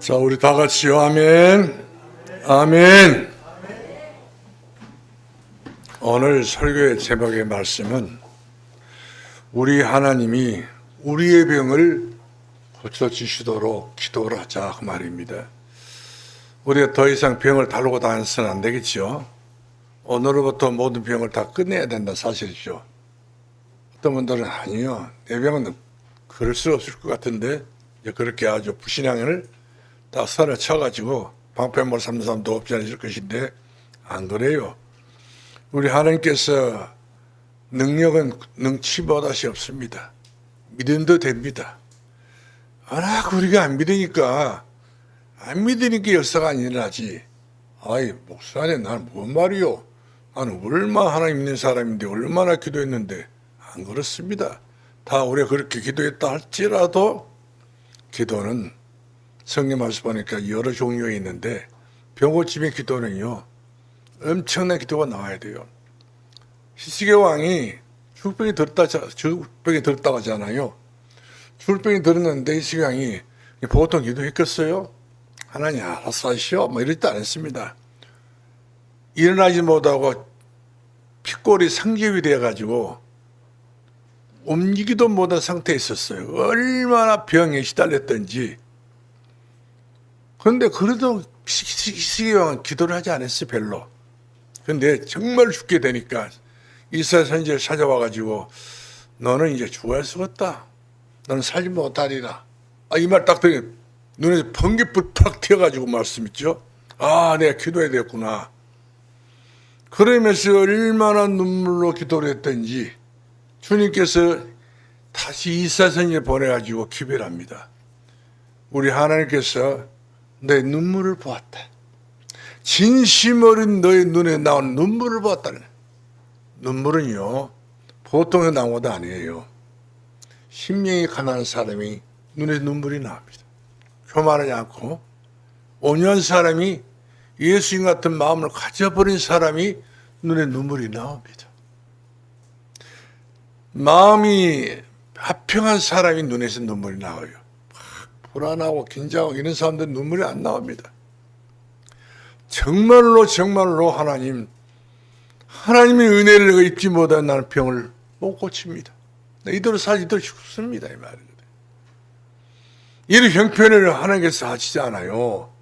자, 우리 다 같이요. 아멘. 아멘. 오늘 설교의 제목의 말씀은 우리 하나님이 우리의 병을 고쳐주시도록 기도를 하자 그 말입니다. 우리가 더 이상 병을 다루고 다녀서는 안 되겠죠. 오늘부터 모든 병을 다 끝내야 된다 사실이죠. 어떤 분들은 아니요, 내 병은 그럴 수 없을 것 같은데 그렇게 아주 불신앙을 다 선을 쳐가지고 방패물 삼는 사람도 없지 않을 것인데 안 그래요. 우리 하나님께서 능력은 능치보다시 없습니다. 믿음도 됩니다. 워낙 우리가 안 믿으니까 역사가 안 일어나지. 아이 목사님 나는 뭔 말이요. 나는 얼마나 하나님 믿는 사람인데 얼마나 기도했는데. 안 그렇습니다. 다 우리가 그렇게 기도했다 할지라도 기도는 성경 말씀 보니까 여러 종류가 있는데 병고침의 기도는요 엄청난 기도가 나와야 돼요. 히스기야 왕이 죽병이 들었다고 하잖아요. 죽병이 들었는데 히스기야 왕이 보통 기도했겠어요? 하나님 알아서 하시오 뭐 이러지도 않았습니다. 일어나지 못하고 피골이 상접이 되어가지고 움직이도 못한 상태에 있었어요. 얼마나 병에 시달렸던지. 그런데 그래도 히스기야 왕은 기도를 하지 않았어요, 별로. 그런데 정말 죽게 되니까 이사야 선지자를 찾아와가지고 너는 이제 죽어야 쓰겠다. 너는 살지 못하리라. 이 말 딱 들으니 눈에 번개불 팍 튀어가지고 말씀있죠. 내가 기도해야 되겠구나. 그러면서 얼마나 눈물로 기도를 했던지 주님께서 다시 이사야 선지자를 보내가지고 기별을 합니다. 우리 하나님께서 내 눈물을 보았다. 진심 어린 너의 눈에 나온 눈물을 보았다는. 눈물은요 보통의 나무도 아니에요. 심령이 가난한 사람이 눈에 눈물이 나옵니다. 교만하지 않고 온유한 사람이 예수님 같은 마음을 가져버린 사람이 눈에 눈물이 나옵니다. 마음이 화평한 사람이 눈에서 눈물이 나와요. 불안하고 긴장하고 이런 사람들은 눈물이 안 나옵니다. 정말로 하나님의 은혜를 입지 못한 나는 병을 못 고칩니다. 이대로 이대로 죽습니다. 이 말이거든요. 이런 형편을 하나님께서 하시지 않아요.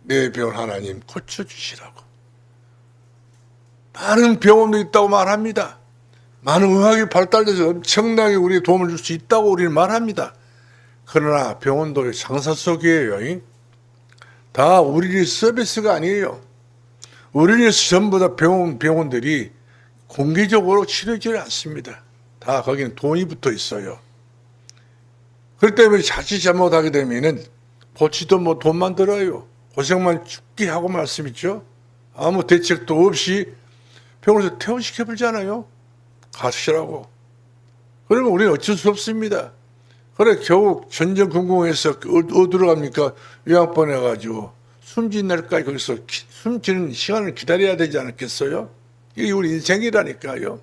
내 병을 하나님 고쳐주시라고. 많은 병원도 있다고 말합니다. 많은 의학이 발달돼서 엄청나게 우리에 도움을 줄 수 있다고 우리는 말합니다. 그러나 병원도 장사 속이에요. 다 우리 서비스가 아니에요. 우리는 전부 다 병원들이 공개적으로 치료하지 않습니다. 다 거기는 돈이 붙어 있어요. 그렇기 때문에 자칫 잘못하게 되면은 보치도 뭐 돈만 들어요. 고생만 죽게 하고 말씀있죠. 아무 대책도 없이 병원에서 퇴원시켜버리잖아요. 가시라고. 그러면 우리는 어쩔 수 없습니다. 그래 겨우 전전긍긍해서 어디로 갑니까? 요양 보내가지고 숨진 날까지 거기서 숨지는 시간을 기다려야 되지 않겠어요? 이게 우리 인생이라니까요.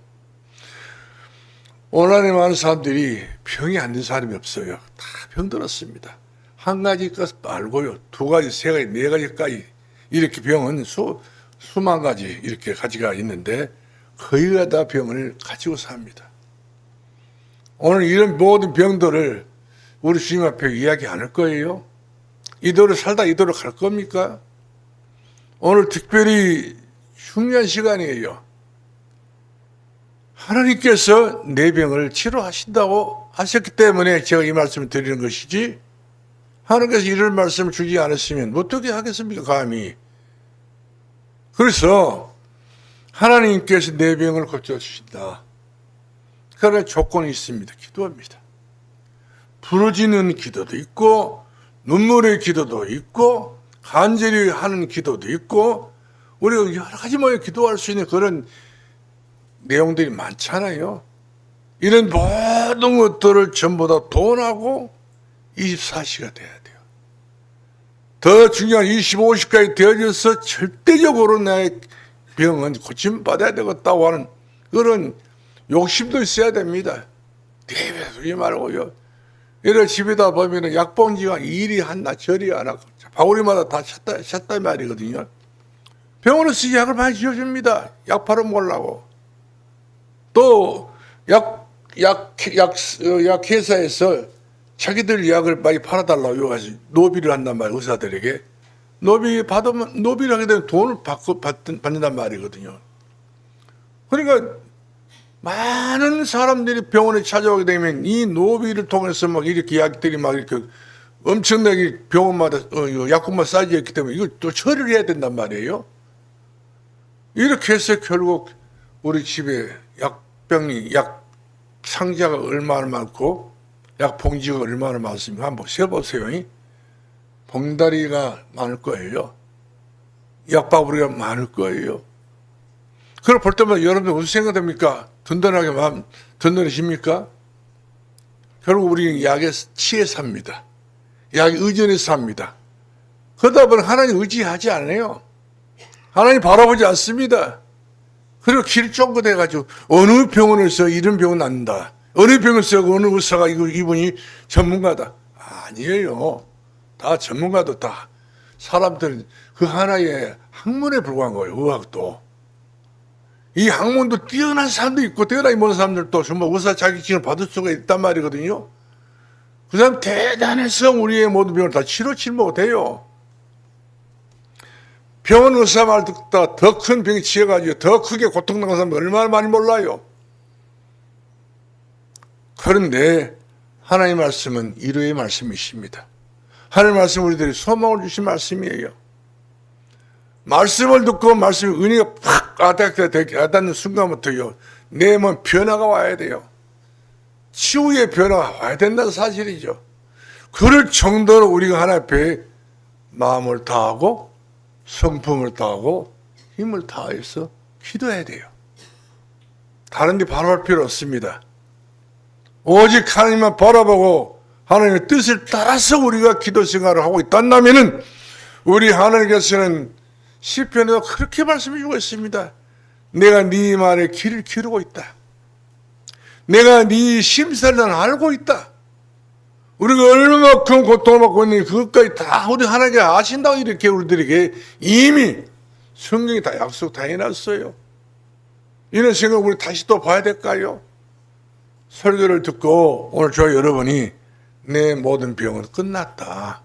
오늘날에 많은 사람들이 병이 안 든 사람이 없어요. 다 병들었습니다. 한 가지 것 말고요. 두 가지, 세 가지, 네 가지까지 이렇게 병은 수만 가지 이렇게 가지가 있는데 거의가 다 병을 가지고 삽니다. 오늘 이런 모든 병들을 우리 주님 앞에 이야기 안 할 거예요? 이대로 살다 이대로 갈 겁니까? 오늘 특별히 중요한 시간이에요. 하나님께서 내 병을 치료하신다고 하셨기 때문에 제가 이 말씀을 드리는 것이지, 하나님께서 이런 말씀을 주지 않았으면 어떻게 하겠습니까, 감히. 그래서 하나님께서 내 병을 고쳐주신다. 그러나 조건이 있습니다. 기도합니다. 부르짖는 기도도 있고 눈물의 기도도 있고 간절히 하는 기도도 있고 우리가 여러 가지 모여 기도할 수 있는 그런 내용들이 많잖아요. 이런 모든 것들을 전부 다 돈하고 24시가 돼야 돼요. 더 중요한 25시까지 되어져서 절대적으로 나의 병은 고침받아야 되겠다고 하는 그런 욕심도 있어야 됩니다. 내버려두지 말고요. 이래 집에다 보면 약봉지가 이리 하나 저리 하나 바구니마다 다 찼다 말이거든요. 병원에서 약을 많이 지어줍니다. 약 팔아먹으려고. 또 약회사에서 자기들 약을 많이 팔아달라고 요가지 노비를 한단 말이에요. 의사들에게. 노비를 하게 되면 돈을 받는단 말이거든요. 그러니까 많은 사람들이 병원에 찾아오게 되면 이 노비를 통해서 막 이렇게 약들이 막 이렇게 엄청나게 병원마다 약국만 싸져 있기 때문에 이걸 또 처리를 해야 된단 말이에요. 이렇게 해서 결국 우리 집에 약 상자가 얼마나 많고 약 봉지가 얼마나 많습니까? 한번 세보세요. 봉다리가 많을 거예요. 약바구니가 많을 거예요. 그걸 볼 때마다 여러분들 무슨 생각됩니까? 든든해집니까? 결국 우리는 약에 취해 삽니다. 약에 의존해서 삽니다. 그러다 보니 하나님 의지하지 않아요. 하나님 바라보지 않습니다. 그리고 길 쫑긋해가지고 어느 병원에서 이런 병은 난다. 어느 병원에서 어느 의사가 이분이 전문가다. 아니에요. 다 전문가도 다 사람들은 그 하나의 학문에 불과한 거예요. 의학도. 이 학문도 뛰어난 사람도 있고 뛰어나게 모는 사람들도 정말 의사 자격증을 받을 수가 있단 말이거든요. 그 사람 대단해서 우리의 모든 병을 다 치료치 못해요. 병원 의사 말 듣다 더 큰 병이 치여가지고 더 크게 고통당한 사람이 얼마나 많이 몰라요. 그런데 하나님의 말씀은 위로의 말씀이십니다. 하나님의 말씀은 우리들이 소망을 주신 말씀이에요. 말씀을 듣고 말씀의 은혜가 팍 와닿는 순간부터요. 내 몸 변화가 와야 돼요. 치유의 변화가 와야 된다는 사실이죠. 그럴 정도로 우리가 하나님 앞에 마음을 다하고 성품을 다하고 힘을 다해서 기도해야 돼요. 다른 데 바라볼 필요 없습니다. 오직 하나님만 바라보고 하나님의 뜻을 따라서 우리가 기도 생활을 하고 있다면은 우리 하나님께서는 시편에도 그렇게 말씀해 주고 있습니다. 내가 네 말에 길을 기르고 있다. 내가 네 심사를 알고 있다. 우리가 얼마만큼 고통을 받고 있는지 그것까지 다 우리 하나님께 아신다고 이렇게 우리들에게 이미 성경이 다 약속 다 해놨어요. 이런 생각 우리 다시 또 봐야 될까요? 설교를 듣고 오늘 저 여러분이 내 모든 병은 끝났다.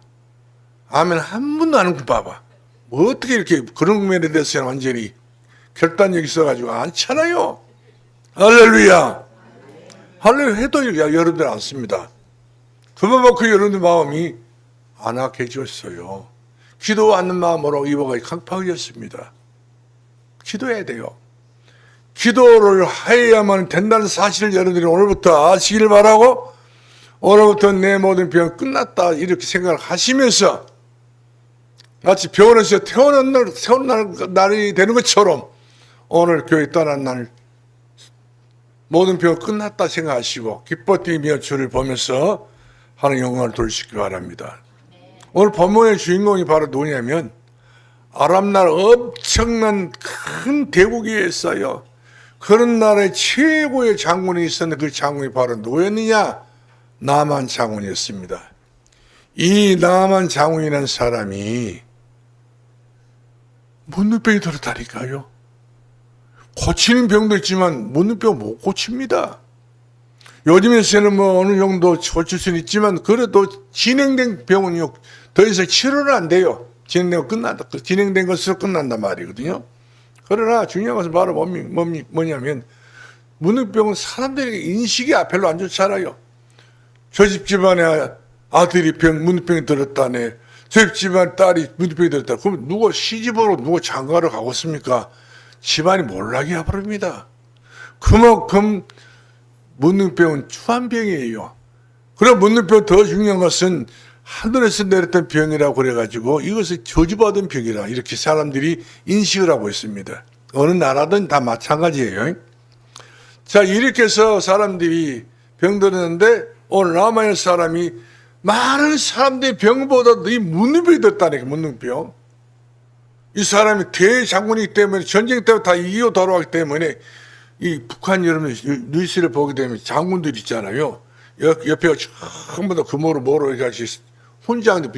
아멘 한 번도 안 하고 봐봐. 뭐 어떻게 이렇게 그런 국면에 대해서 완전히 결단력이 있어가지고 않잖아요. 할렐루야. 할렐루야 해도 여러분들 않습니다. 그만큼 여러분들 마음이 안악해졌어요. 기도 않는 마음으로 이보가 강팍해졌습니다. 기도해야 돼요. 기도를 해야만 된다는 사실을 여러분들이 오늘부터 아시길 바라고 오늘부터 내 모든 병 끝났다 이렇게 생각을 하시면서 마치 병원에서 태어난 날이 되는 것처럼 오늘 교회 떠난 날 모든 병 끝났다 생각하시고 기뻐 뛰며 주를 보면서 하는 영광을 돌리시기 바랍니다. 오늘 본문의 주인공이 바로 누구냐면 아람나라 엄청난 큰 대국이 있어요. 그런 나라의 최고의 장군이 있었는데 그 장군이 바로 누구였느냐? 나만 장군이었습니다. 이 나만 장군이라는 사람이 문둥병이 들었다니까요. 고치는 병도 있지만 문둥병 못 고칩니다. 요즘에서는 뭐 어느 정도 고칠 수는 있지만 그래도 진행된 병은요 더 이상 치료는 안 돼요. 진행된 것으로 끝난단 말이거든요. 그러나 중요한 것은 바로 뭐냐면 문둥병은 사람들에게 인식이 별로 안 좋잖아요. 저 집 집안에 아들이 문둥병이 들었다네. 저 집 집안 딸이 문둥병이 들었다. 그럼 누가 시집으로 누가 장가를 가고 있습니까? 집안이 몰락이 해버립니다. 그만큼 문둥병은 추한병이에요. 그럼 문둥병 더 중요한 것은 하늘에서 내렸던 병이라고 그래가지고 이것을 저주받은 병이라 이렇게 사람들이 인식을 하고 있습니다. 어느 나라든 다 마찬가지예요. 자, 이렇게 해서 사람들이 병들었는데 오늘 남아있는 사람이 많은 사람들이 병보다도 이 문둥병이 들었다니까. 문둥병. 이 사람이 대장군이기 때문에 전쟁 때문에 다 이겨 돌아왔기 때문에 이 북한 여러분 뉴스를 보게 되면 장군들 있잖아요. 옆에가 전부 다 금으로 뭐로 이렇게 훈장도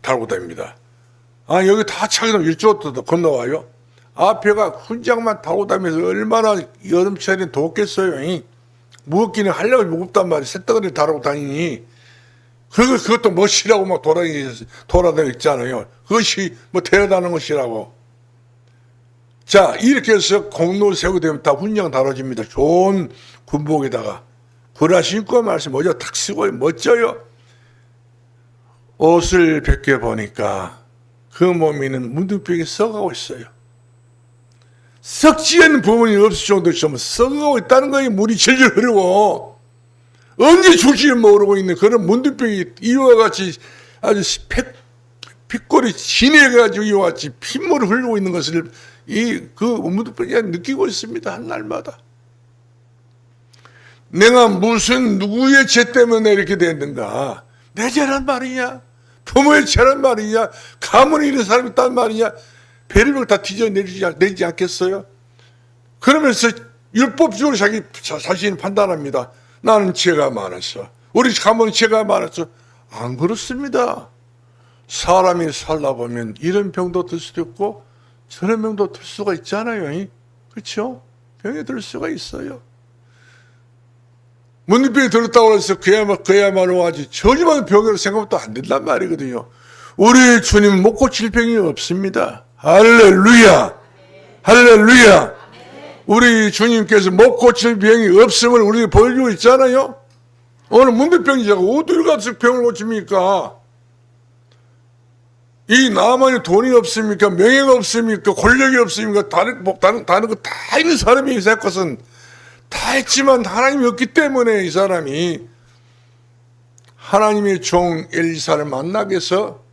달고 다닙니다. 아, 여기 다 차기로 일주일도 건너와요. 앞에가 훈장만 타고 다니면서 얼마나 여름철에 덥겠어요. 무겁기는 하려고 무겁단 말이야. 새덩어리 다루고 다니니. 그것도 멋이라고 막 돌아다니잖아요. 그것이 뭐 대단한 것이라고. 자, 이렇게 해서 공로 세우게 되면 다 훈장 다뤄집니다. 좋은 군복에다가. 구라 신고 말씀 먼저 탁 쓰고 멋져요. 옷을 벗겨보니까 그 몸에는 문둥병이 썩어가고 있어요. 썩지 않는 부분이 없을 정도로 좀 썩어가고 있다는 거예요. 물이 질질 흐르고. 언제 죽지를 모르고 있는 그런 문둥병이 이와 같이 아주 핏골이 진해가지고 이와 같이 핏물을 흘리고 있는 것을 그 문둥병이 느끼고 있습니다. 한 날마다. 내가 무슨 누구의 죄 때문에 이렇게 됐는가? 내 죄란 말이냐? 부모의 죄란 말이냐? 가문에 있는 사람이 있단 말이냐? 배를 다 뒤져내지 않겠어요? 그러면서 율법적으로 자기 자신이 판단합니다. 나는 죄가 많았어. 우리 가문은 죄가 많았어. 안 그렇습니다. 사람이 살다 보면 이런 병도 들 수도 있고 저런 병도 들 수가 있잖아요. 그렇죠? 병이 들 수가 있어요. 문둥병이 들었다고 해서 그야말로 아주 저지만 병으로 생각도 안 된단 말이거든요. 우리 주님은 못 고칠 병이 없습니다. 할렐루야! 할렐루야! 우리 주님께서 못 고칠 병이 없음을 우리에게 보여주고 있잖아요. 오늘 문둥병이자고 어딜 가서 병을 고칩니까? 이 나만이 돈이 없습니까? 명예가 없습니까? 권력이 없습니까? 다른 거 다 있는 사람이 이 것은 다 했지만 하나님이 없기 때문에 이 사람이 하나님의 종 엘리사를 만나게 해서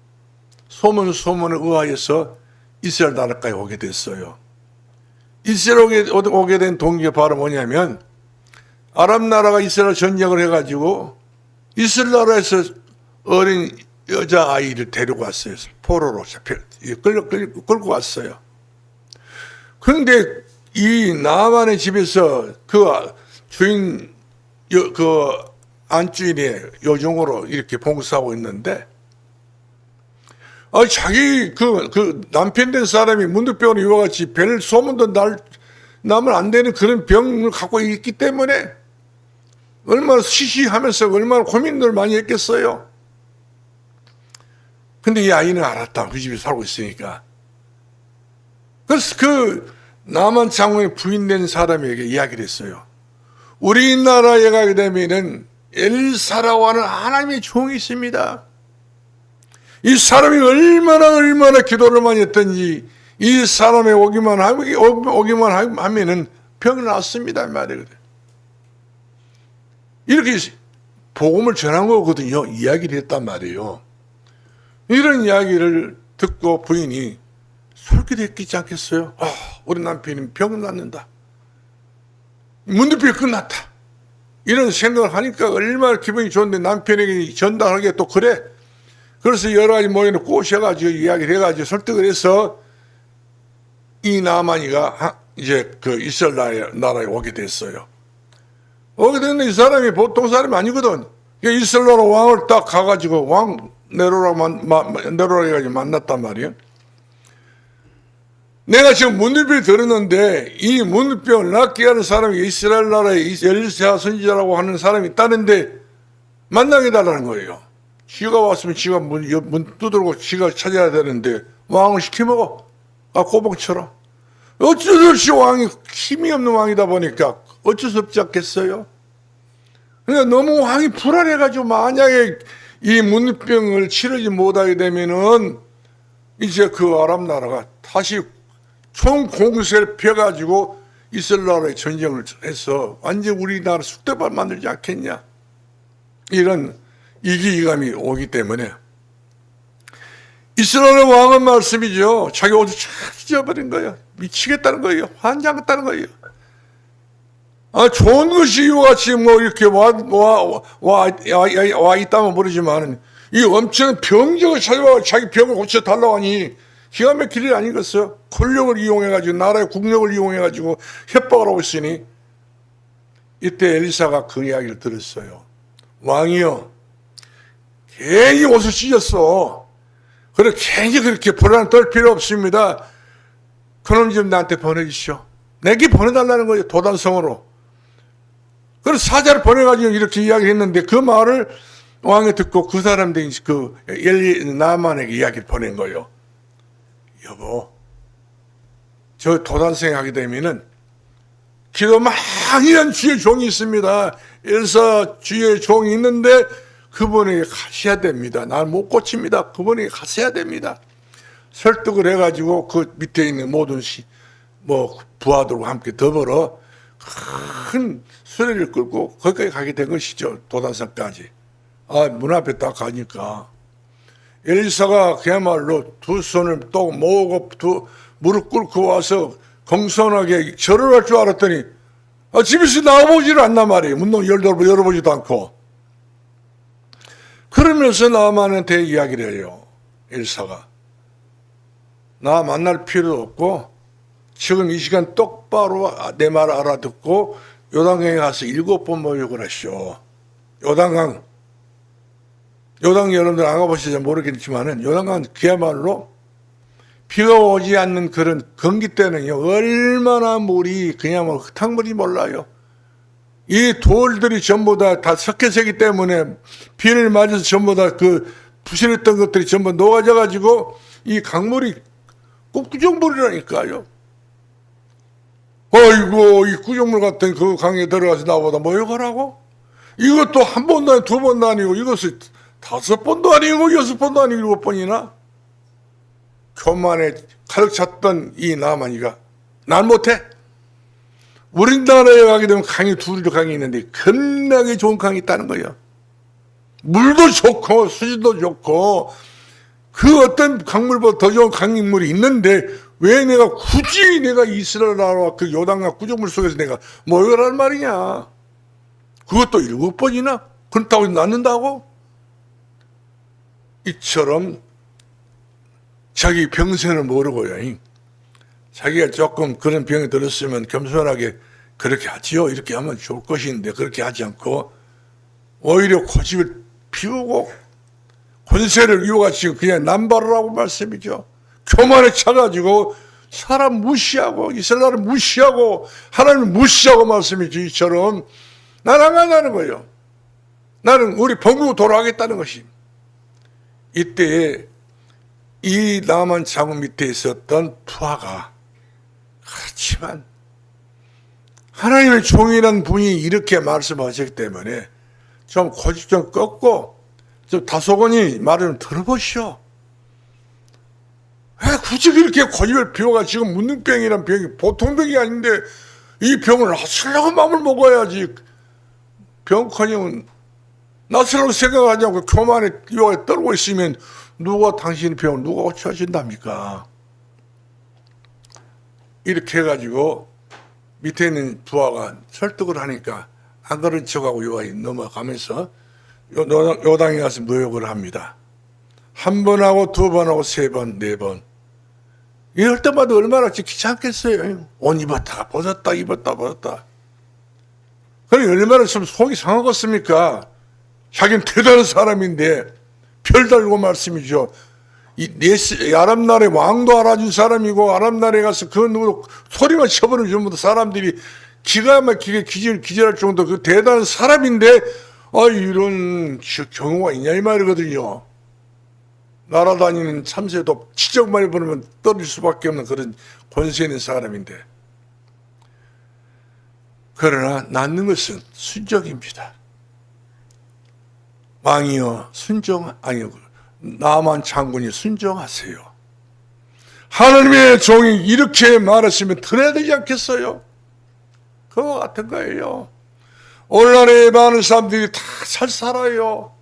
소문에 의하여서 이스라엘 나라까지 오게 됐어요. 이스라엘 오게 된 동기가 바로 뭐냐면 아람 나라가 이스라엘 전쟁을 해가지고 이스라엘 나라에서 어린 여자아이를 데리고 왔어요. 포로로 끌고 왔어요. 그런데 이 나만의 집에서 그 주인, 그 안주인의 요정으로 이렇게 봉사하고 있는데, 자기 그 남편 된 사람이 문둥병으로 이와 같이 별 소문도 나면 안 되는 그런 병을 갖고 있기 때문에 얼마나 시시하면서 얼마나 고민을 많이 했겠어요. 근데 이 아이는 알았다. 그 집에 살고 있으니까. 그래서 그 나만 장군의 부인된 사람에게 이야기를 했어요. 우리나라에 가게 되면은 엘사라고 하는 하나님의 종이 있습니다. 이 사람이 얼마나 기도를 많이 했던지 이 사람에 오기만 하면은 병이 났습니다 말이거든. 이렇게 복음을 전한 거거든요. 이야기를 했단 말이에요. 이런 이야기를 듣고 부인이 솔깃했겠지 않겠어요? 우리 남편이 병을 낳는다. 문둥병이 끝났다. 이런 생각을 하니까 얼마나 기분이 좋은데 남편에게 전달하기가 또 그래. 그래서 여러 가지 모임을 꼬셔가지고 이야기를 해가지고 설득을 해서 이 나만이가 이제 그 이스라엘 나라에 오게 됐어요. 오게 됐는데 이 사람이 보통 사람이 아니거든. 이스라엘 나라 왕을 딱 가가지고 왕 네로라 해가지고 만났단 말이에요. 내가 지금 문둥병이 들었는데 이 문둥병을 낫게 하는 사람이 이스라엘 나라에 엘리사 선지자라고 하는 사람이 있다는데 만나게 달라는 거예요. 지가 왔으면 지가 문 두드리고 지가 찾아야 되는데 왕을 시켜먹어. 고봉처럼. 어쩔 수 없이 왕이 힘이 없는 왕이다 보니까 어쩔 수 없지 않겠어요? 그러니까 너무 왕이 불안해가지고 만약에 이 문둥병을 치르지 못하게 되면은 이제 그 아람 나라가 다시 총 공세를 펴가지고 이스라엘 나라에 전쟁을 해서 완전 우리나라 쑥대밭 만들지 않겠냐. 이런 이기감이 오기 때문에 이스라엘 왕은 말씀이죠. 자기 옷을 쫙 찢어버린 거예요. 미치겠다는 거예요. 환장했다는 거예요. 좋은 것이 이와 같이 뭐 이렇게 와 있다면 모르지만 이 엄청난 병적을 찾아와 자기 병을 고쳐 달라고 하니 기가 막힐 일이 아니겠어요? 권력을 이용해가지고 나라의 국력을 이용해가지고 협박을 하고 있으니 이때 엘리사가 그 이야기를 들었어요. 왕이여, 괜히 옷을 찢었어. 그래 괜히 그렇게 불안 떨 필요 없습니다. 그놈 좀 나한테 보내주시오. 내게 보내달라는 거예요. 도단성으로. 그래서 사자를 보내가지고 이렇게 이야기했는데 그 말을 왕이 듣고 그 사람들이 그 나만에게 이야기를 보낸 거예요. 여보, 저 도단성에 하게 되면은 기도 많이 한 주의 종이 있습니다. 엘사 주의 종이 있는데 그분에게 가셔야 됩니다. 날 못 고칩니다. 그분에게 가셔야 됩니다. 설득을 해가지고 그 밑에 있는 모든 부하들과 함께 더불어 큰 수레를 끌고 거기까지 가게 된 것이죠. 도단성까지. 문 앞에 딱 가니까 엘리사가 그야말로 두 손을 또 모으고 무릎 꿇고 와서 공손하게 절을 할 줄 알았더니 집에서 나와보지를 않단 말이에요. 문도 열어보지도 않고. 그러면서 나만한테 이야기를 해요. 엘사가. 나 만날 필요도 없고 지금 이 시간 똑바로 내 말 알아듣고 요단강에 가서 7번 모욕을 하시오. 요단강 여러분들 안 가보시지 모르겠지만은 요단강 그야말로 비가 오지 않는 그런 건기 때는요 얼마나 물이 그냥 흙탕물이 몰라요. 이 돌들이 전부 다 석회색이기 때문에 비를 맞아서 전부 다 그 부실했던 것들이 전부 녹아져 가지고 이 강물이 구정물이라니까요. 아이고 이 구정물 같은 그 강에 들어가서 나보다 모욕하라고? 이것도 한 번도 아니고 두 번도 아니고 이것을 5번도 아니고 6번도 아니고 7번이나 교만에 가득 찼던 이 나만이가 난 못해. 우리나라에 가게 되면 강이 두리도 강이 있는데 겁나게 좋은 강이 있다는 거예요. 물도 좋고 수질도 좋고 그 어떤 강물보다 더 좋은 강물이 있는데 왜 내가 굳이 내가 이스라엘 나라와 그 요단강 구정물 속에서 내가 모욕을 하는 말이냐. 그것도 7번이나 그렇다고 낳는다고? 이처럼 자기 병세는 모르고요. 자기가 조금 그런 병이 들었으면 겸손하게 그렇게 하지요. 이렇게 하면 좋을 것인데 그렇게 하지 않고 오히려 고집을 피우고 권세를 이용하시고 그냥 남발을 하고 말씀이죠. 교만에 차가지고 사람 무시하고 이스라엘을 무시하고 하나님을 무시하고 말씀이죠. 이처럼 난 안 간다는 거예요. 나는 우리 본국으로 돌아가겠다는 것이. 이때 이 나만 장군 밑에 있었던 부하가 그렇지만 하나님의 종이라는 분이 이렇게 말씀하셨기 때문에 좀 고집 좀 꺾고 좀 다소건히 말을 좀 들어보시오. 왜 굳이 그렇게 고집을 피워가 지금 문둥병이란 병이 보통 병이 아닌데 이 병을 낫으려고 마음을 먹어야지. 병커녕 낫으려고 생각하지 않고 교만에 유혹에 떨고 있으면 누가 당신 병을 누가 고쳐주신답니까? 이렇게 해가지고 밑에 있는 부하가 설득을 하니까 안 그런 척하고 요한이 넘어가면서 요당에 가서 모욕을 합니다. 1번 하고 2번 하고 3번, 4번. 이럴 때마다 얼마나 귀찮겠어요. 옷 입었다가 벗었다, 입었다, 벗었다. 그럼 얼마나 좀 속이 상하겠습니까? 자기는 대단한 사람인데 별 달고 말씀이죠. 이 아랍나라의 왕도 알아준 사람이고 아랍나라에 가서 그 누구 소리만 쳐버리면 전부 다 사람들이 기가 막히게 기절할 정도 그 대단한 사람인데 이런 경우가 있냐 이 말이거든요. 날아다니는 참새도 지적만 해보면 떨어질 수밖에 없는 그런 권세 있는 사람인데 그러나 낳는 것은 순종입니다. 왕이여 나만 장군이 순종하세요. 하나님의 종이 이렇게 말했으면 들어야 되지 않겠어요? 그거 같은 거예요. 오늘날에 많은 사람들이 다 잘 살아요.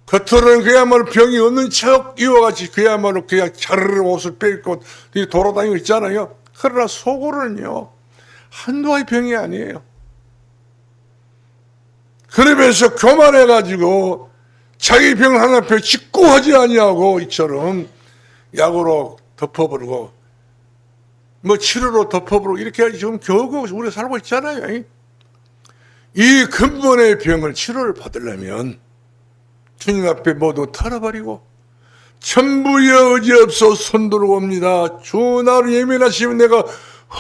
겉으로는 그야말로 병이 없는 척 이와같이 그야말로 그냥 자르르 옷을 빼입고 돌아다니고 있잖아요. 그러나 속으로는요 한두 병이 아니에요. 그러면서 교만해가지고 자기 병을 하나 펴 직구하지 아니하고 이처럼 약으로 덮어버리고 치료로 덮어버리고 이렇게 지금 겨우겨우 우리가 살고 있잖아요. 이 근본의 병을 치료를 받으려면 주님 앞에 모두 털어버리고 천부여 의지없어 손들고 옵니다. 주 나를 예민하시면 내가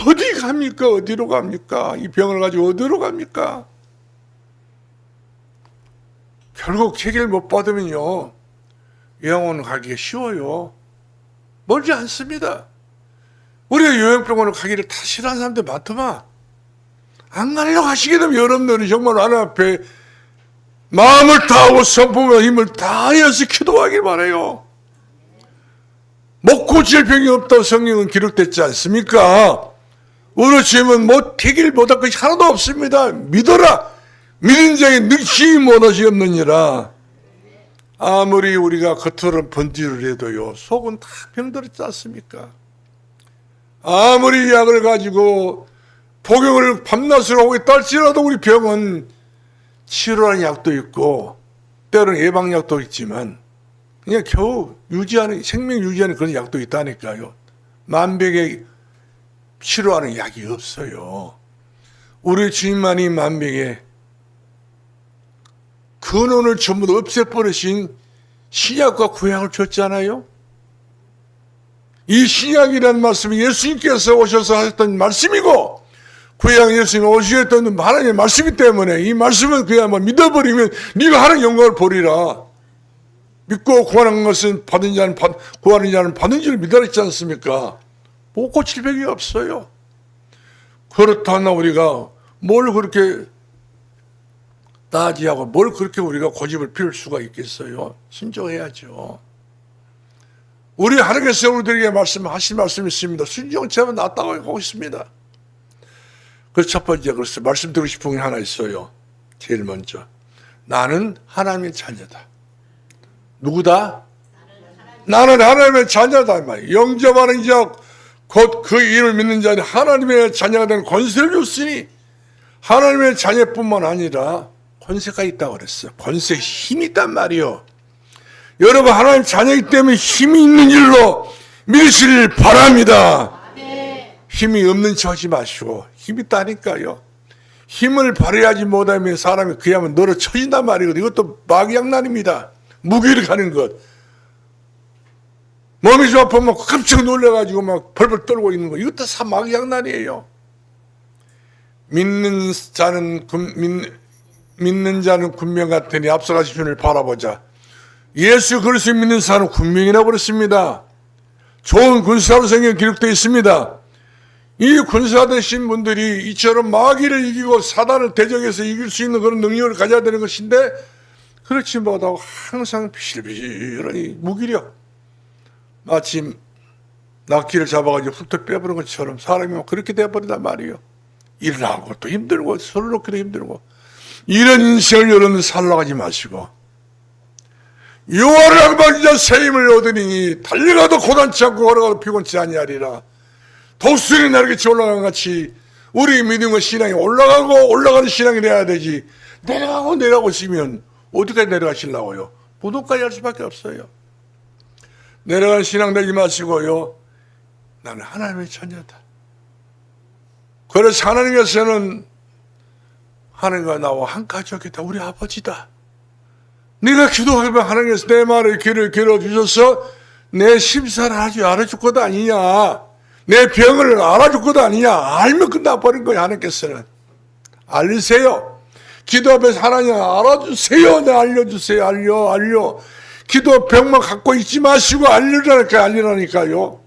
어디 갑니까? 어디로 갑니까? 이 병을 가지고 어디로 갑니까? 결국 해결 못 받으면요, 영원 가기가 쉬워요. 멀지 않습니다. 우리가 요양병원을 가기를 다 싫어하는 사람들 많더만. 안 가려고 하시게 되면 여러분들은 정말 하나님 앞에 마음을 다하고 성품과 힘을 다하여서 기도하길 바라요. 못 고칠 병이 없다고 성경은 기록됐지 않습니까? 우리 주님은 해결 못할 것이 하나도 없습니다. 믿어라. 믿는 자에게 늘 힘이 못하시 없느니라. 아무리 우리가 겉으로 번지를 해도요, 속은 다 병들었지 않습니까? 아무리 약을 가지고 복용을 밤낮으로 하고 있다 할지라도 우리 병은 치료하는 약도 있고 때로는 예방약도 있지만 그냥 겨우 생명 유지하는 그런 약도 있다니까요. 만병에 치료하는 약이 없어요. 우리 주님만이 만병에 근원을 전부 다 없애버리신 신약과 구약을 줬잖아요. 이 신약이라는 말씀이 예수님께서 오셔서 하셨던 말씀이고 구약 예수님이 오시겠다는 하나님의 말씀이기 때문에 이 말씀은 그야말로 믿어버리면 네가 하는 영광을 보리라. 믿고 구하는 것은 구하는 자는 받는 줄 믿어라 했지 않습니까? 못 고칠 병이 없어요. 그렇다나 우리가 뭘 그렇게 따지하고 뭘 그렇게 우리가 고집을 피울 수가 있겠어요? 순종해야죠. 우리 하나님께서 우리들에게 말씀하신 말씀이 있습니다. 순종체면 낫다고 하고 있습니다. 그래서 첫 번째, 그래서 말씀드리고 싶은 게 하나 있어요. 제일 먼저. 나는 하나님의 자녀다. 누구다? 나는 하나님의 자녀다. 영접하는 자, 곧 그 이름을 믿는 자는 하나님의 자녀가 되는 권세를 줬으니 하나님의 자녀뿐만 아니라 권세가 있다고 그랬어요. 권세, 힘이 있단 말이요. 여러분, 하나님 자녀이기 때문에 힘이 있는 일로 믿으시길 바랍니다. 힘이 없는 척 하지 마시고 힘이 있다니까요. 힘을 발휘하지 못하면 사람이 그야말로 너로 쳐진단 말이거든요. 이것도 막약난입니다. 무기력하는 것. 몸이 좀 아프면 깜짝 놀라가지고 막 벌벌 떨고 있는 거. 이것도 다 막약난이에요. 믿는 자는 군명 같으니 앞서가신 분을 바라보자. 예수 그리스도 믿는 사람은 군명이라고 그랬습니다. 좋은 군사로 성경에 기록되어 있습니다. 이 군사 되신 분들이 이처럼 마귀를 이기고 사단을 대적해서 이길 수 있는 그런 능력을 가져야 되는 것인데 그렇지 못하고 항상 비실비실하니 무기력, 마침 낚시를 잡아가지고 훑어 빼버린 것처럼 사람이 그렇게 되어버린단 말이에요. 일하고 또 힘들고 서로 놓기도 힘들고 이런 인생을 여러분 살아가지 마시고 여호와를 악망자 새 힘을 얻으니 달려가도 고단치 않고 걸어가도 피곤치 아니하리라. 독수리 날개치 올라간 같이 우리 믿음의 신앙이 올라가는 신앙이 돼야 되지. 내려가고 있으면 어디까지 내려가시려고요? 무덤까지 할 수밖에 없어요. 내려가는 신앙 되지 마시고요. 나는 하나님의 자녀다. 그래서 하나님께서는 하나님과 나와 한 가족이다. 우리 아버지다. 네가 기도하면 하나님께서 내 말에 귀를 기울여주셔서 내 심사를 알아줄 것 아니냐. 내 병을 알아줄 것 아니냐. 알면 끝나버린 거야. 하나님께서는. 알리세요. 기도 앞에서 하나님 알아주세요. 네, 알려주세요. 알려. 기도 병만 갖고 있지 마시고 알리라니까요.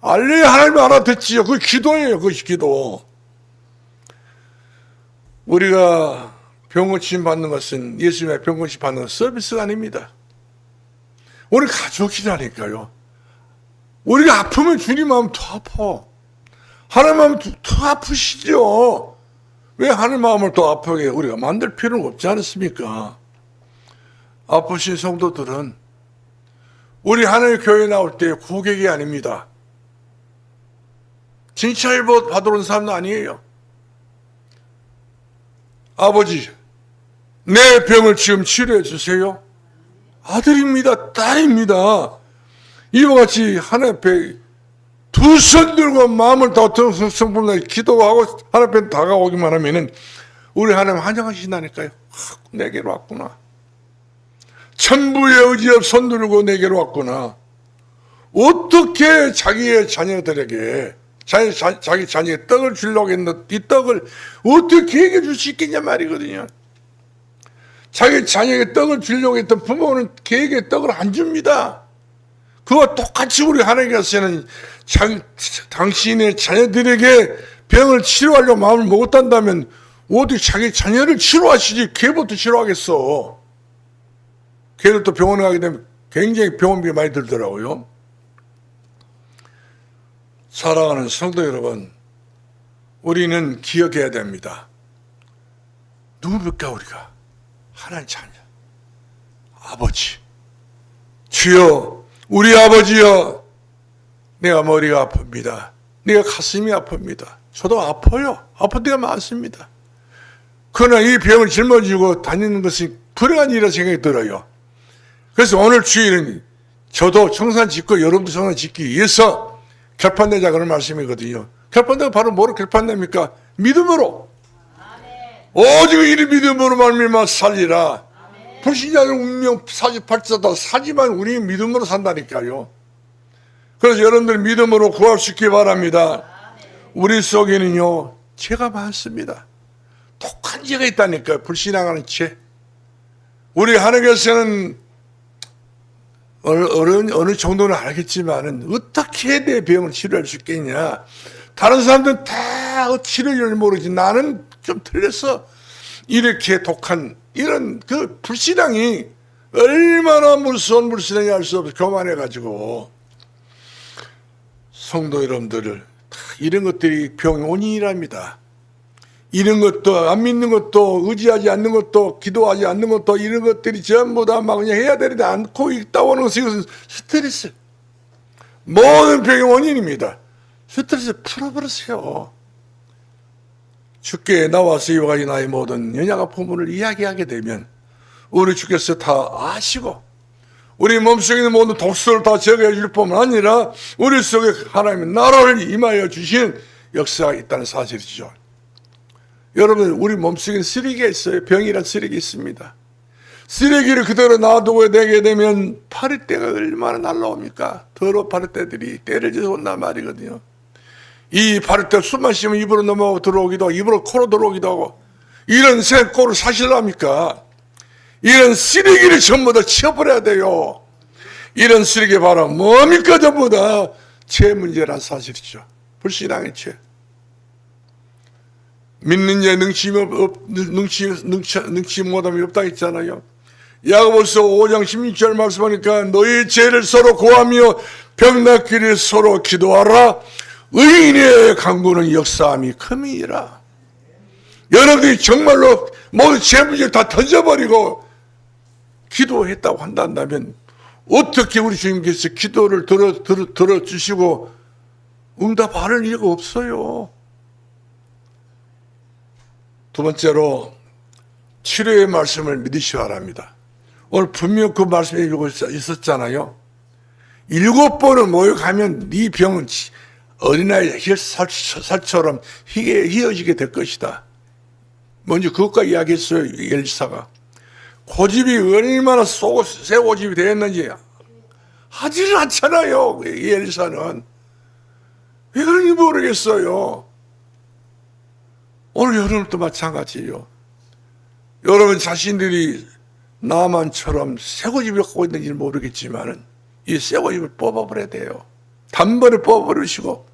알려야 하나님 알아듣지요. 그게 기도예요. 그것이 기도. 우리가 병고침 받는 것은 예수님의 병고침 받는 것은 서비스가 아닙니다. 우리 가족이라니까요. 우리가 아프면 주님 마음 더 아파. 하나님 마음 더 아프시죠. 왜 하나님 마음을 더 아프게 우리가 만들 필요는 없지 않습니까? 아프신 성도들은 우리 하나님 교회 나올 때 고객이 아닙니다. 칭찬을 받으러 온 사람도 아니에요. 아버지, 내 병을 지금 치료해 주세요. 아들입니다. 딸입니다. 이와 같이 하나님 앞에 두 손 들고 마음을 다하고 성품을 기도하고 하나님 앞에 다가오기만 하면은 우리 하나님 환영하신다니까요. 내게로 왔구나. 천부의 의지에 손들고 내게로 왔구나. 어떻게 자기의 자녀들에게 자기 자녀의 떡을 주려고 했는데 이 떡을 어떻게 걔에게 줄 수 있겠냐 말이거든요. 자기 자녀에게 떡을 주려고 했던 부모는 걔에게 떡을 안 줍니다. 그와 똑같이 우리 하나님께서는 당신의 자녀들에게 병을 치료하려고 마음을 먹었단다면 어디 자기 자녀를 치료하시지 걔부터 치료하겠어. 걔를 또 병원에 가게 되면 굉장히 병원비가 많이 들더라고요. 사랑하는 성도 여러분, 우리는 기억해야 됩니다. 누굽니까 우리가? 하나님 자녀, 아버지. 주여, 우리 아버지여, 내가 머리가 아픕니다. 내가 가슴이 아픕니다. 저도 아파요. 아픈 데가 많습니다. 그러나 이 병을 짊어지고 다니는 것이 불행한 일이라 생각이 들어요. 그래서 오늘 주일은 저도 청산 짓고 여러분도 청산 짓기 위해서 결판내자 그런 말씀이거든요. 결판내가 바로 뭐로 결판냅니까? 믿음으로. 오직 이를 믿음으로 말미암아 살리라. 불신자는 운명 사지팔자다. 사지만 우리 믿음으로 산다니까요. 그래서 여러분들 믿음으로 구할 수 있기 바랍니다. 우리 속에는요 죄가 많습니다. 독한 죄가 있다니까요. 불신앙하는 죄. 우리 하나님께서는 어느 정도는 알겠지만은 어떻게 내 병을 치료할 수 있겠냐. 다른 사람들은 다 치료를 모르지 나는 좀 틀렸어. 이렇게 독한 이런 그 불신앙이 얼마나 무서운 불신앙이 알 수 없어. 교만해가지고 성도 여러분들을 이런 것들이 병의 원인이랍니다. 이런 것도 안 믿는 것도 의지하지 않는 것도 기도하지 않는 것도 이런 것들이 전부 다 막 그냥 해야 되는데 않고 있다고 하는 것은 이것은 스트레스. 모든 병의 원인입니다. 스트레스 풀어버리세요. 주께 나와서 이와 같이 나의 모든 연약한 부분을 이야기하게 되면 우리 주께서 다 아시고 우리 몸속에 있는 모든 독소를 다 제거해 줄 뿐만 아니라 우리 속에 하나님의 나라를 임하여 주신 역사가 있다는 사실이죠. 여러분 우리 몸속에 쓰레기가 있어요. 병이란 쓰레기 있습니다. 쓰레기를 그대로 놔두고 내게 되면 파리떼가 얼마나 날라옵니까? 더러운 파리떼들이 때를 지어서 온단 말이거든요. 이 파리떼 숨 마시면 입으로 넘어가고 들어오기도 하고 입으로 코로 들어오기도 하고 이런 꼴을 사실랍니까? 이런 쓰레기를 전부 다 치워버려야 돼요. 이런 쓰레기 바로 뭡니까? 전부 다 죄 문제란 사실이죠. 불신앙의 죄. 믿는 자의 능치 못함이 없다 했잖아요. 야고보서 5장 16절 말씀하니까 너희 죄를 서로 고하며 병 낫기를 서로 기도하라. 의인의 간구는 역사함이 큼이니라. 여러분들이 정말로 모든 죄 문제를 다 던져버리고 기도했다고 한다면 어떻게 우리 주님께서 기도를 들어주시고 응답하는 이유가 없어요. 두 번째로 치료의 말씀을 믿으시기 바랍니다. 오늘 분명 그 말씀이 있었잖아요. 7번을 모여가면 네 병은 어린아이 살처럼 휘어지게 될 것이다. 먼저 그것과 이야기했어요. 엘리사가. 고집이 얼마나 새 고집이 되었는지 하지를 않잖아요. 이 엘리사는. 왜 그런지 모르겠어요. 오늘 여러분도 마찬가지예요. 여러분 자신들이 나만처럼 새고집을 갖고 있는지 모르겠지만은 이 새고집을 뽑아버려야 돼요. 단번에 뽑아버리시고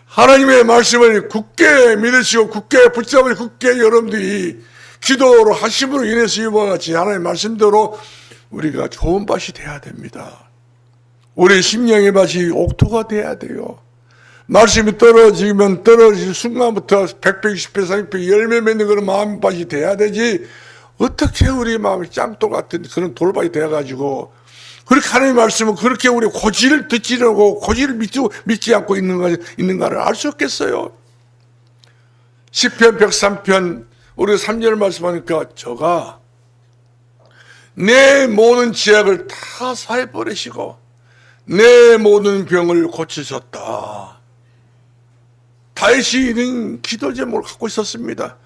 하나님의 말씀을 굳게 믿으시고 굳게 붙잡으시고 굳게 여러분들이 기도로 하심으로 인해서 이와 같이 하나님의 말씀대로 우리가 좋은 밭이 돼야 됩니다. 우리 심령의 밭이 옥토가 돼야 돼요. 말씀이 떨어지면 떨어질 순간부터 100배, 20배, 30배 열매 맺는 그런 마음밭이 돼야 되지 어떻게 우리 마음이 짱돌 같은 그런 돌밭이 되어가지고 그렇게 하나님의 말씀은 그렇게 우리 고지를 듣지려고 고지를 믿지 않고 있는가를 알 수 없겠어요. 시편 103편 우리가 3절 말씀하니까 저가 내 모든 죄악을 다 사해버리시고 내 모든 병을 고치셨다. 다윗이 이런 기도 제목을 갖고 있었습니다.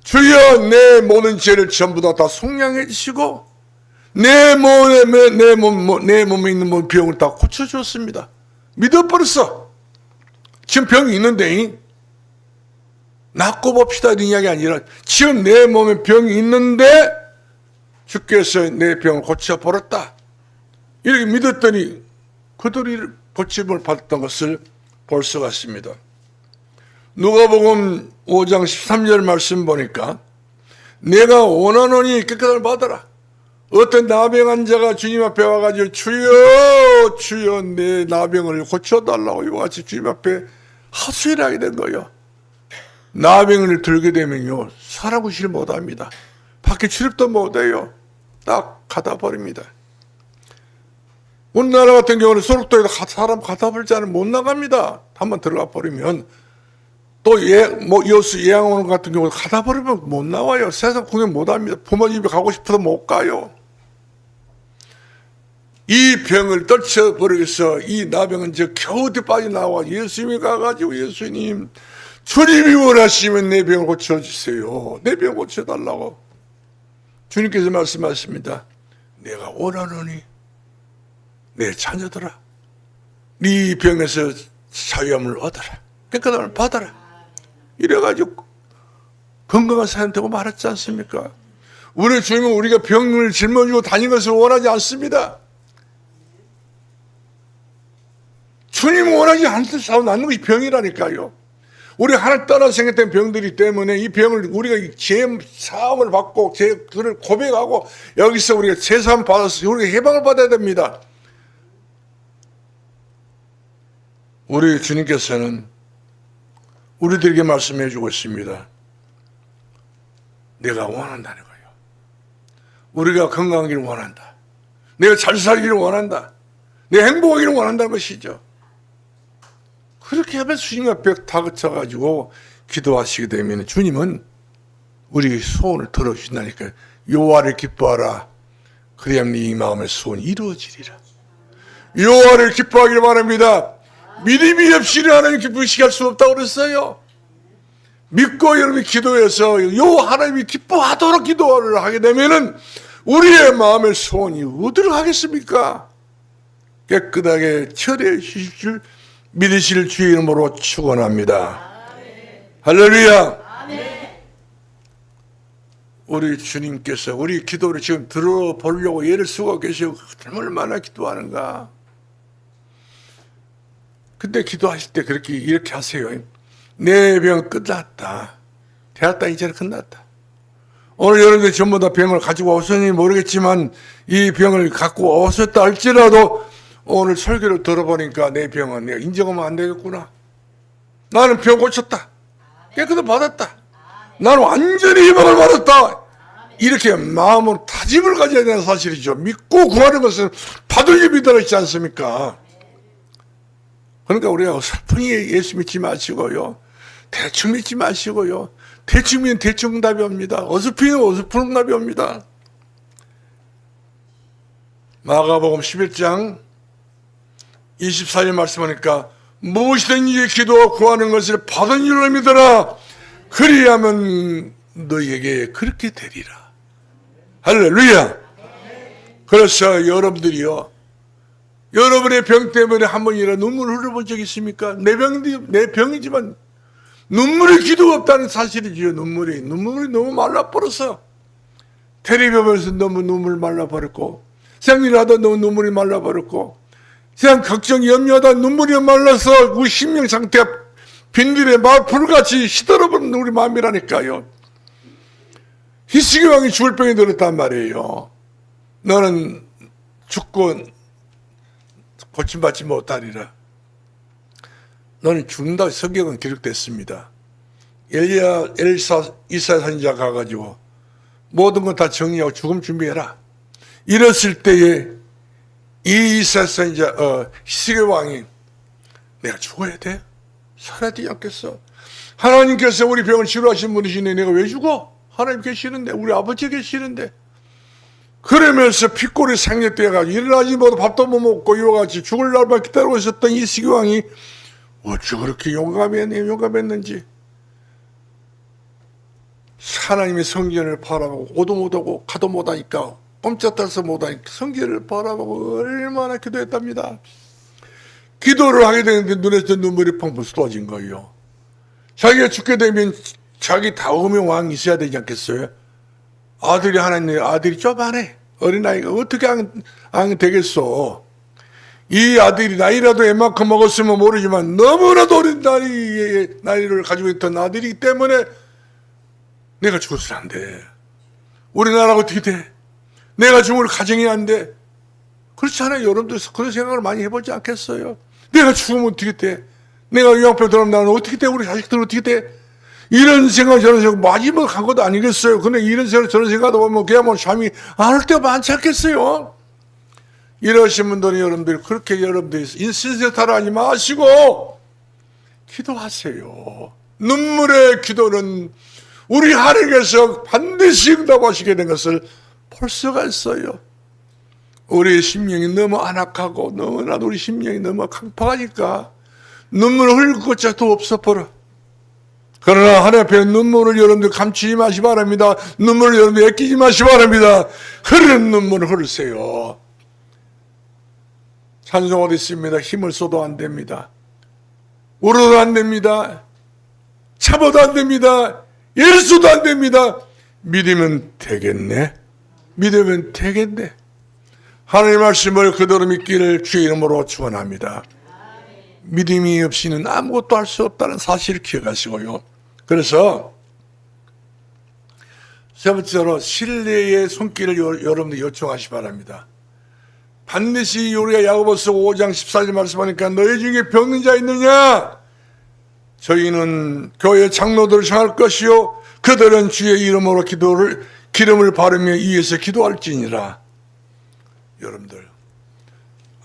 주여 내 모든 죄를 전부 다 속량해 주시고 내 몸에 있는 모든 병을 다 고쳐줬습니다. 믿어버렸어. 지금 병이 있는데 낫고 봅시다 이런 이야기 아니라 지금 내 몸에 병이 있는데 주께서 내 병을 고쳐버렸다. 이렇게 믿었더니 그들이 고침을 받았던 것을 볼 수가 있습니다. 누가복음 5장 13절 말씀 보니까 내가 원하노니 깨끗함을 받아라. 어떤 나병한 자가 주님 앞에 와가지고 주여 주여 내 나병을 고쳐달라고 이와 같이 주님 앞에 하소연을 하게 된 거예요. 나병을 들게 되면요 사람 구실을 못합니다. 밖에 출입도 못해요. 딱 가다 버립니다. 우리나라 같은 경우는 소록도에도 사람 가다 버리지 않으면 못 나갑니다. 한번 들어가 버리면 또 여수 예양원 같은 경우 가다 버리면 못 나와요. 세상 구경 못 합니다. 부모 집에 가고 싶어도 못 가요. 이 병을 떨쳐버리기 위해서 이 나병은 겨우 빠져나와 예수님이 가가지고 예수님 주님이 원하시면 내 병을 고쳐주세요. 내 병 고쳐달라고. 주님께서 말씀하십니다. 내가 원하노니 내 자녀들아 네 병에서 자유함을 얻어라. 깨끗함을 받아라. 이래가지고 건강한 사람 되고 말았지 않습니까? 우리 주님은 우리가 병을 짊어지고 다니는 것을 원하지 않습니다. 주님은 원하지 않는 것이 병이라니까요. 우리 하나님 떠나서 생겼던 병들이 때문에 이 병을 우리가 죄 사함을 받고 죄를 고백하고 여기서 우리가 죄 사함 받아서 우리가 해방을 받아야 됩니다. 우리 주님께서는 우리들에게 말씀해 주고 있습니다. 내가 원한다는 거예요. 우리가 건강하기를 원한다. 내가 잘 살기를 원한다. 내가 행복하기를 원한다는 것이죠. 그렇게 하면 주님 앞에 다그쳐가지고 기도하시게 되면 주님은 우리 소원을 들어주신다니까요. 여호와를 기뻐하라. 그래야만 네 마음의 소원이 이루어지리라. 여호와를 기뻐하기를 바랍니다. 믿음이 없이는 하나님 기쁘시게 할 수 없다고 그랬어요. 믿고 여러분이 기도해서 여호와 하나님이 기뻐하도록 기도를 하게 되면은 우리의 마음의 소원이 어디로 가겠습니까? 깨끗하게 처리해 주실 줄 믿으실 주의 이름으로 축원합니다. 할렐루야. 우리 주님께서 우리 기도를 지금 들어보려고 애를 쓰고 계시고 얼마나 기도하는가. 근데 기도하실 때 그렇게 이렇게 하세요. 내 병 끝났다. 되었다. 이제는 끝났다. 오늘 여러분들 전부 다 병을 가지고 오셨는지 모르겠지만 이 병을 갖고 오셨다 할지라도 오늘 설교를 들어보니까 내 병은 내가 인정하면 안 되겠구나. 나는 병 고쳤다. 깨끗이 받았다. 나는 완전히 희망을 받았다. 이렇게 마음으로 다짐을 가져야 되는 사실이죠. 믿고 구하는 것은 받을 힘이 들어있지 않습니까? 그러니까 우리가 어설프게 예수 믿지 마시고요. 대충 믿지 마시고요. 대충 믿으면 대충 응답이 옵니다. 어설프게 어설픈 응답이 옵니다. 마가복음 11장 24절 말씀하니까 무엇이든지 기도하고 구하는 것을 받은 줄로 믿어라. 그리하면 너희에게 그렇게 되리라. 할렐루야. 그래서 여러분들이요, 여러분의 병 때문에 한 번이라 눈물을 흘려본 적 있습니까? 내 병이지만 눈물이 기도가 없다는 사실이지요. 눈물이 너무 말라버렸어. 텔레비전에서 너무 눈물 말라버렸고, 생일하다 너무 눈물이 말라버렸고, 그냥 걱정 염려하다 눈물이 말라서 우리 심령 상태가 빈들에 불같이 시들어버린 우리 마음이라니까요. 히스기 왕이 죽을 병이 들었단 말이에요. 너는 죽고 고침받지 못하리라. 너는 죽는다. 성경은 기록됐습니다. 이사야 선지자 가가지고 모든 건 다 정리하고 죽음 준비해라. 이랬을 때에 이 이사야 선지자 히스기 왕이 내가 죽어야 돼? 살아야 되지 않겠어? 하나님께서 우리 병을 치료하신 분이시네. 내가 왜 죽어? 하나님 계시는데, 우리 아버지 계시는데. 그러면서 핏골이 상let되어가지고 일어나지 못하고 밥도 못 먹고 이와 같이 죽을 날만 기다리고 있었던 이 히스기 왕이 어찌 그렇게 용감했는지. 하나님의 성전을 바라보고 오도 못하고 가도 못하니까 꼼짝달싹 못하니 성질을 바라보고 얼마나 기도했답니다. 기도를 하게 되는데 눈에서 눈물이 펑펑 쏟아진 거예요. 자기가 죽게 되면 자기 다음의 왕이 있어야 되지 않겠어요? 아들이 하나 있는데 아들이 쪼만해. 어린아이가 어떻게 안 되겠어. 이 아들이 나이라도 애만큼 먹었으면 모르지만 너무나도 어린 나이를 가지고 있던 아들이기 때문에 내가 죽어서는 안 돼. 우리나라가 어떻게 돼? 내가 죽을 가정이 안 돼. 그렇잖아요. 여러분들 그런 생각을 많이 해보지 않겠어요? 내가 죽으면 어떻게 돼? 내가 요양병 들어가면 나는 어떻게 돼? 우리 자식들은 어떻게 돼? 이런 생각 저런 생각 마지막 한 것도 아니겠어요. 근데 이런 생각 저런 생각하다 보면 그야말로 잠이 안 올 때가 많지 않겠어요? 이러신 분들은 여러분들이 그렇게 여러분들이 인신세탈을 하지 마시고 기도하세요. 눈물의 기도는 우리 하나님께서 반드시 응답하시게 된 것을 볼 수가 있어요. 우리의 심령이 너무 안악하고 너무나도 우리 심령이 너무 강팍하니까 눈물을 흘릴 것자도 없어 버려. 그러나 하나님 앞에 눈물을 여러분들 감추지 마시기 바랍니다. 눈물을 여러분들 아끼지 마시기 바랍니다. 흐르는 눈물을 흐르세요. 찬송어도 있습니다. 힘을 써도 안 됩니다. 울어도 안 됩니다. 참아도 안 됩니다. 예수도 안 됩니다. 믿으면 되겠네. 믿으면 되겠네. 하나님의 말씀을 그대로 믿기를 주의 이름으로 축원합니다. 믿음이 없이는 아무것도 할 수 없다는 사실을 기억하시고요. 그래서 세 번째로 신뢰의 손길을 여러분들 요청하시기 바랍니다. 반드시 우리가 야고보서 5장 14절 말씀하니까 너희 중에 병든 자 있느냐? 저희는 교회 장로들을 정할 것이요 그들은 주의 이름으로 기름을 바르며 위에서 기도할지니라. 여러분들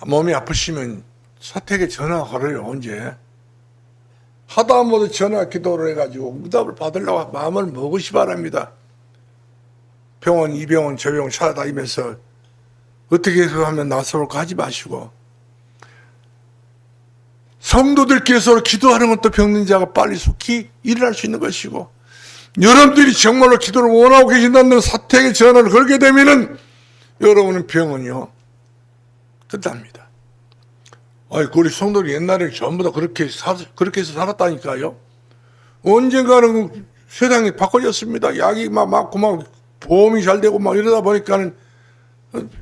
몸이 아프시면 사택에 전화 걸어요. 언제? 하다못해 전화 기도를 해가지고 응답을 받으려고 마음을 먹으시 바랍니다. 병원 이 병원 저 병원 찾아다니면서 어떻게 해서 하면 나서볼까 하지 마시고 성도들끼리 서로 기도하는 것도 병든 자가 빨리 속히 일어날 수 있는 것이고 여러분들이 정말로 기도를 원하고 계신다는 사택에 전화를 걸게 되면은 여러분은 병은요 끝납니다. 우리 성도들이 옛날에 전부 다 그렇게 해서 살았다니까요. 언젠가는 세상이 바꿔졌습니다. 약이 막 맞고 막 보험이 잘 되고 막 이러다 보니까는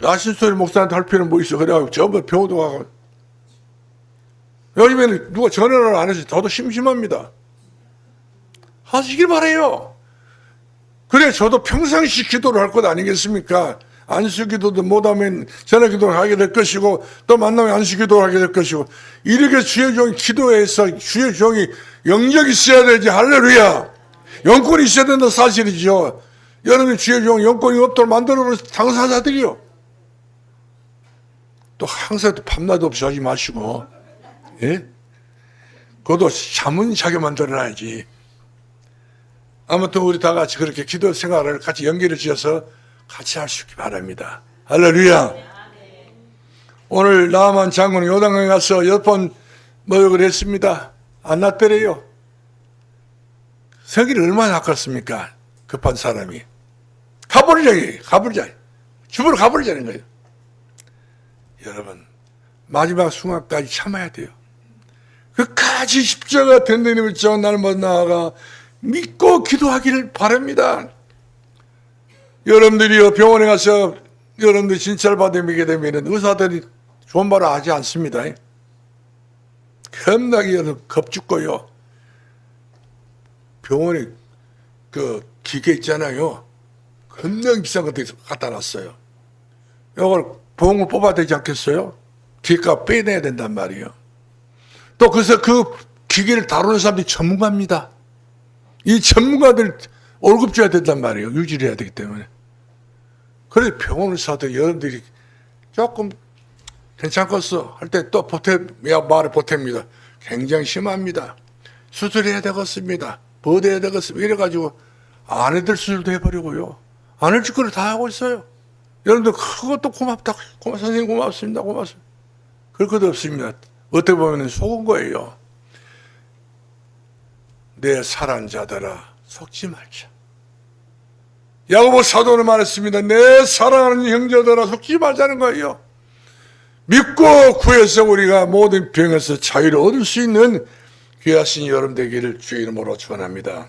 야신소리 목사한테 할 필요는 뭐 있어. 그래가지고 전부 병원도 가고. 요즘에는 누가 전화를 안 해서 저도 심심합니다. 하시길 바래요. 그래 저도 평상시 기도를 할 것 아니겠습니까? 안수기도도 못하면 전화기도를 하게 될 것이고 또 만나면 안수기도를 하게 될 것이고 이렇게 주의 종이 기도해서 주의 종이 영역이 있어야 되지. 할렐루야. 영권이 있어야 된다는 사실이죠. 여러분이 주의 종 영권이 없도록 만들어놓은 당사자들이요. 또 항상 밤낮 없이 하지 마시고 예? 그것도 잠은 자게 만들어놔야지. 아무튼 우리 다 같이 그렇게 기도 생활을 같이 연결을 지어서 같이 할 수 있기 바랍니다. 할렐루야. 오늘 나만 장군은 요단강에 가서 8번 모욕을 했습니다. 안 났더래요. 성질이 얼마나 아깝습니까? 급한 사람이. 가버리자. 죽으러 가버리자는 거예요. 여러분, 마지막 순간까지 참아야 돼요. 끝까지 십자가 든든히 붙잡아 날마다 나아가 믿고 기도하기를 바랍니다. 여러분들이 병원에 가서 여러분들 진찰 받으게 되면 의사들이 좋은 말을 하지 않습니다. 겁나게 겁죽고요. 병원에 그 기계 있잖아요. 겁나게 비싼 것들 갖다 놨어요. 이걸 보험을 뽑아야 되지 않겠어요? 기계값 빼내야 된단 말이에요. 또 그래서 그 기계를 다루는 사람들이 전문가입니다. 이 전문가들 월급 줘야 된단 말이에요. 유지를 해야 되기 때문에. 그래서 병원을 사도 여러분들이 조금 괜찮겠어 할 때 또 말을 보탭니다. 굉장히 심합니다. 수술해야 되겠습니다. 버텨야 되겠습니다. 이래가지고 안 해들 수술도 해버리고요. 안 해줄 거를 다 하고 있어요. 여러분들 그것도 고맙다. 선생님 고맙습니다. 고맙습니다. 그럴 것도 없습니다. 어떻게 보면 속은 거예요. 내 사랑자들아 속지 말자. 야고보 사도는 말했습니다. 내 사랑하는 형제들아 속지 말자는 거예요. 믿고 구해서 우리가 모든 병에서 자유를 얻을 수 있는 귀하신 여러분 되기를 주의 이름으로 축원합니다.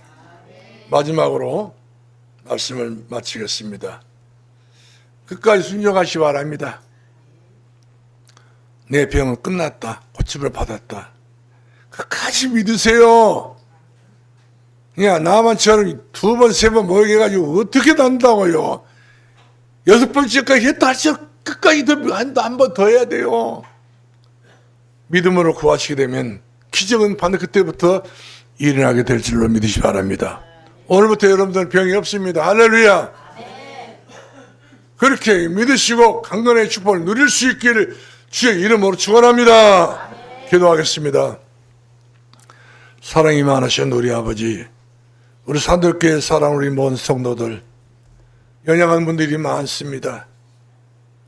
마지막으로 말씀을 마치겠습니다. 끝까지 순종하시 바랍니다. 내 병은 끝났다. 고침을 받았다. 끝까지 믿으세요. 그냥 나만처럼 두 번, 세 번 모여가지고 어떻게 난다고요. 여섯 번째까지 했다 할수 끝까지 한 번 더 해야 돼요. 믿음으로 구하시게 되면 기적은 반드 그때부터 일어나게 될 줄로 믿으시 바랍니다. 오늘부터 여러분들은 병이 없습니다. 할렐루야. 그렇게 믿으시고 강건의 축복을 누릴 수 있기를 주의 이름으로 축원합니다. 기도하겠습니다. 사랑이 많으신 우리 아버지, 우리 산들교회 사랑 우리 모든 성도들 연약한 분들이 많습니다.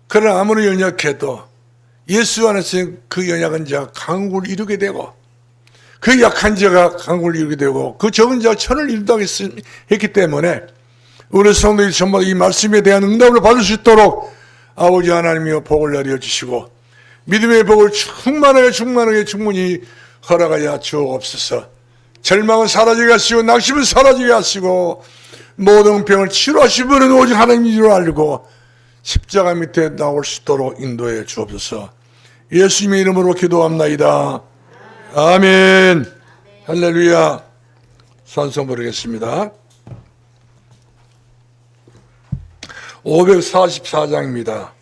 그러나 아무리 연약해도 예수 안에서 그 연약한 자가 강국을 이루게 되고 그 약한 자가 강국을 이루게 되고 그 적은 자가 천을 이루다고 했기 때문에 우리 성도들이 전부 이 말씀에 대한 응답을 받을 수 있도록 아버지 하나님이여 복을 내려주시고 믿음의 복을 충분히 허락하여 주옵소서. 절망은 사라지게 하시고 낙심은 사라지게 하시고 모든 병을 치료하신 분은 오직 하나님인 줄 알고 십자가 밑에 나올 수 있도록 인도해 주옵소서. 예수님의 이름으로 기도합나이다. 아멘. 할렐루야. 찬송 부르겠습니다. 544장입니다.